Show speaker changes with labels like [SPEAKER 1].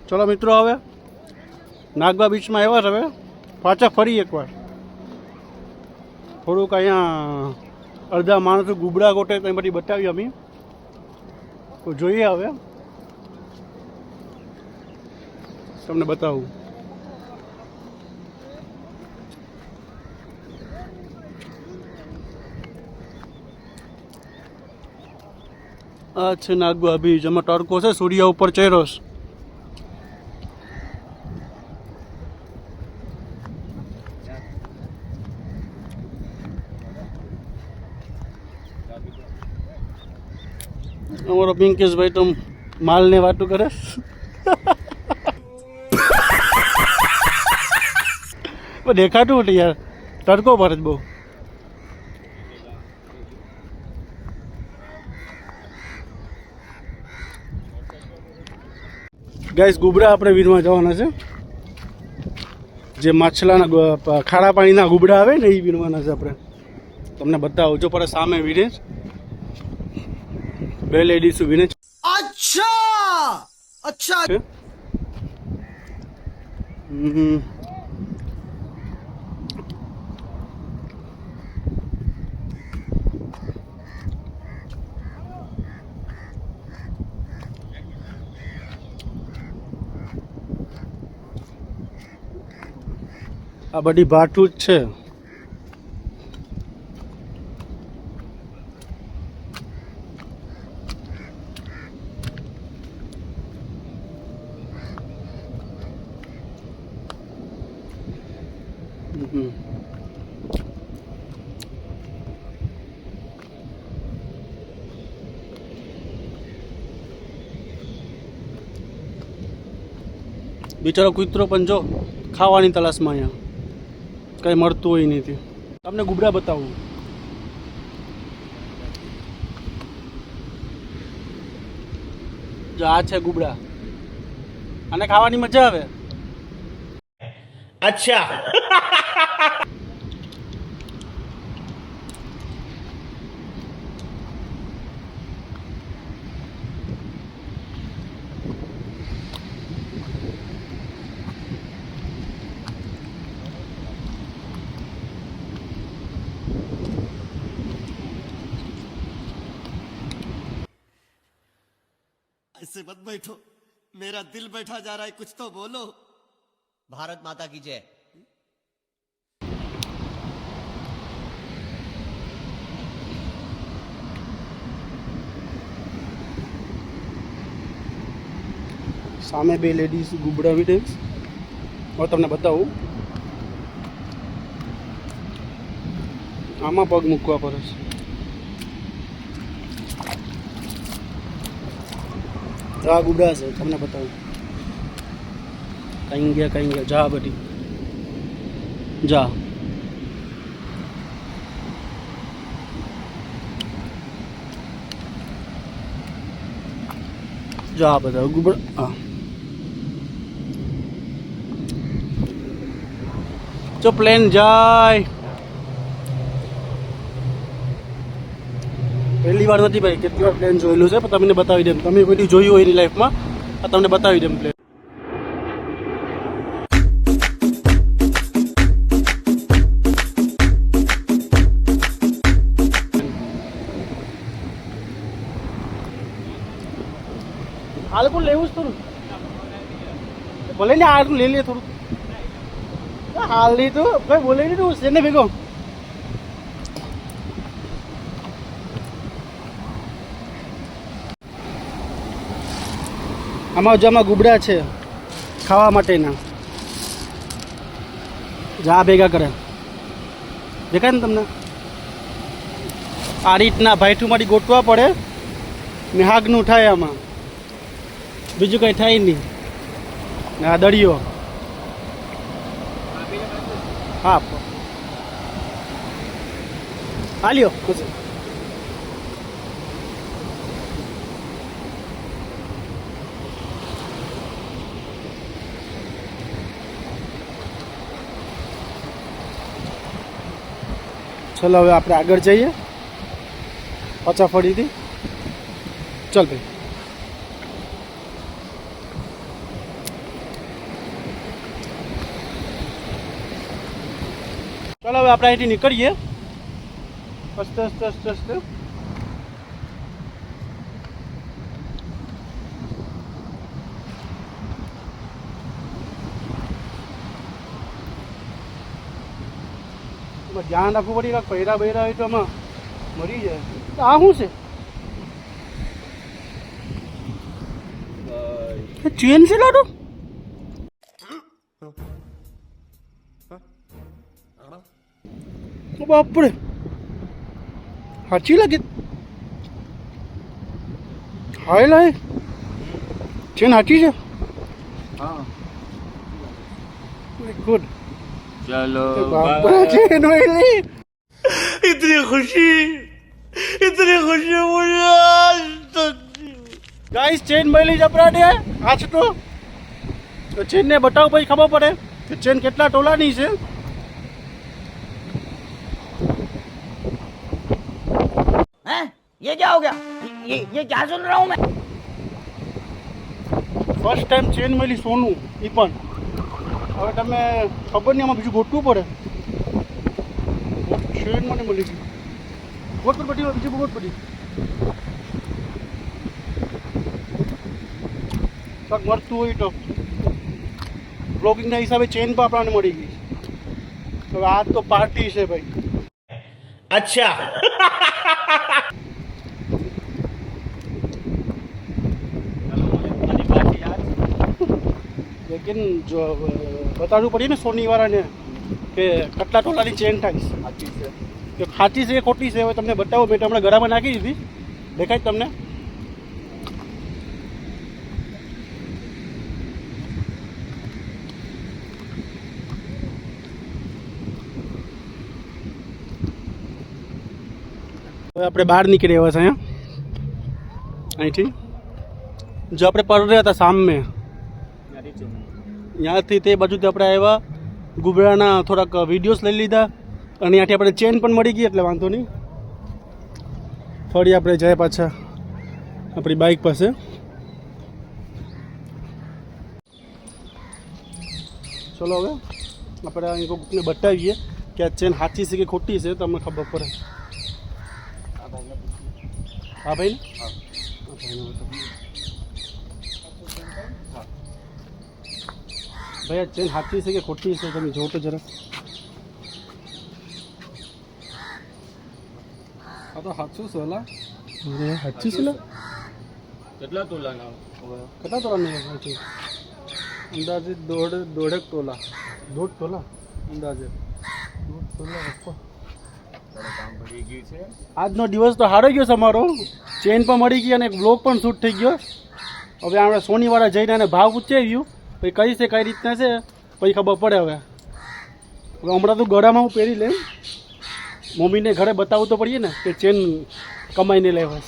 [SPEAKER 1] चलो मित्रों हवे नागबा बीच में आव्या हवे पाछा फरी एक बार थोड़ुंक अहींया अर्धा माणसो गुबड़ा गोटे तो बधी बतावी अमी तो जोईए हवे तमने बतावुं। आ छे नागबा बीच एमां तड़को छे सूर्य उपर चढ़्यो छे। अमरो पिंकेश भाई तो माल ने वातु करे देखातुं हतुं यार तड़को भरे बहु। गाइस गुबड़ा अपने वीरमा जवाना छे जे माछलाना खारा पाणीना गुबड़ा आवे ने ई वीरवाना छे अपने तमने बतावुं जो पर सामे वीरे बे लेडीज वीने। अच्छा अच्छा आ बड़ी भाटू ज छे। बिचारो कूतरो पण जो खावानी तलाशमां अहींया कई मळतुं होय नहीं। तमने गुबड़ा बतावुं जो आ छे गुबड़ा आने खावानी मजा आवे। अच्छा
[SPEAKER 2] ऐसे मत बैठो, मेरा दिल बैठा जा रहा है, कुछ तो बोलो। भारत माता की जय।
[SPEAKER 1] सामे बे लेडीज गुबड़ा वीडे और तमने बतावुं आमां पग मूकवा पड़े छे। आ गुबड़ा छे तमने बतावुं कहीं गया जा बधी जा जा बधा गुबड़ा। हाँ जो प्लेन जाए पहली बार नहीं भाई कितनी बार प्लेन जोयेलुं छे पण तमने बतावी देम तमे कोई जोयुं होय एनी लाइफ में आ तमने बतावी देम प्लेन। हाल को लेवुं थोड़ું भले ने आ ले ले थोड़ું हाल नहीं तो कोई बोले नहीं तो उसने भेगो आमा जमा गुबड़ा छे खावा माटेना जा भेगा करे देखाय ने तमने आ रीतना भाईठू मारी गोठवा पड़े ने हागનું થાય આમાં બીજું કઈ થાય નહીં આ દળિયો। हाँ हालियो चलो हवे आपणे आगळ जईए पाछा फरीथी चल भाई। ચાલો હવે આપણે અહીંથી નીકળીએ અસ્તે અસ્તે અસ્તે અસ્તે. ધ્યાન રાખવું પડી, કાંઈક પહેરા બહેરા હોય તો આમાં મરી જાય. આ શું છે? ચેન છે લાડુ? બાપરે, સાચી લાગે. હાય લાય, ચેન સાચી છે.
[SPEAKER 3] हाँ
[SPEAKER 1] ગુડ.
[SPEAKER 3] चलो
[SPEAKER 1] બાપરા ચેન હોય લે.
[SPEAKER 2] इतनी खुशी मुझे आज तक
[SPEAKER 1] ગાઈસ ચેન મળી જપરાડે આજ તો ચેન ને બતાવ પછી ખબર પડે કે ચેન કેટલા તોલાની છે.
[SPEAKER 4] हैं? ये क्या हो गया? ये क्या सुन रहा हूँ मैं?
[SPEAKER 1] ફર્સ્ટ ટાઈમ ચેન મળી સોનું એ પણ. હવે તમે ખબર નહીં આમાં બીજું ગોતવું પડે. ચેન મને મળી ગયું. ગોત પર પડી બીજું ગોત પડી. શાક મળતું હોય તો બ્લોગિંગના હિસાબે ચેન પણ આપણને મળી ગઈ. હવે આ તો પાર્ટી છે ભાઈ.
[SPEAKER 2] अच्छा
[SPEAKER 1] લેકિન જો બતાડવું પડીએ ને સોની વાળાને કે કેટલા તોલાની ચેન થાય
[SPEAKER 3] अच्छी से
[SPEAKER 1] કે સાચી છે ખોટી છે. હવે તમને બતાવો. મેં હમણાં ગળામાં નાખી દીધી, દેખાય તમને? હવે આપણે બહાર નીકળી આવ્યા છે અહીંયા અહીંથી. જો આપણે પર રહ્યા હતા સામે, ત્યાંથી તે બાજુથી આપણે આવ્યા. ગુબરાના થોડાક વિડીયોઝ લઈ લીધા અને ત્યાંથી આપણે ચેન પણ મળી ગઈ એટલે વાંધો નહીં. ફરી આપણે જાય પાછા આપણી બાઇક પાસે. ચલો હવે આપણે અહીં કોઈને બતાવીએ કે આ ચેન સાચી છે કે ખોટી છે તો અમને ખબર પડે. હા ભાઈ ને? હા ભાઈને બતાવો. ભાઈ આ ચેન સાચી છે કે ખોટી છે તમે જોવો તો જરા.
[SPEAKER 3] हाँ तो हाथ से सोला
[SPEAKER 1] સાચી છે ને?
[SPEAKER 3] कितना तोला ना
[SPEAKER 1] કેટલા તોલાની સાચી? અંદાજે દોઢેક તોલા. 1.5 તોલા અંદાજે. 1.5 તોલા આપો.
[SPEAKER 3] काम बढ़ी गई से
[SPEAKER 1] આજનો દિવસ તો સારો ગયો છે અમારો. ચેન પણ મળી ગઈ અને એક બ્લોગ પણ શૂટ થઈ ગયો. હવે આપણે સોનીવાળા જઈને એને ભાવ પૂછાવ્યું પછી કઈ છે કઈ રીતના છે પછી ખબર પડે. હવે હમણાં તો ગળામાં હું પહેરી લઉં. મમ્મીને ઘરે બતાવવું તો પડીએ ને કે ચેન કમાઈને લેવાય.